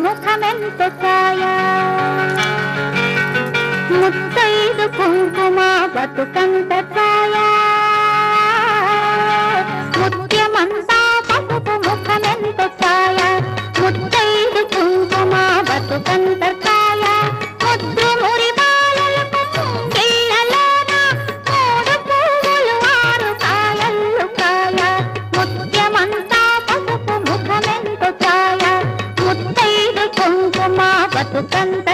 ముఖమెంత ఛాయ ముత్తైదు కుంకుమ బతుకంత ఛాయ ముత్యమంతా పసుపు ముఖమెంత ఛాయ ముత్తైదు కుంకుమ బతుకంత ఛాయ ముద్దు మురి బాలలకు గిళ్ళలోన మూడు పువ్వులు ఆరు కాయలు కాయ ముత్యమంతా పసుపు ముఖమెంత ఛాయ ముత్తైదు కుంకుమ బతుకంత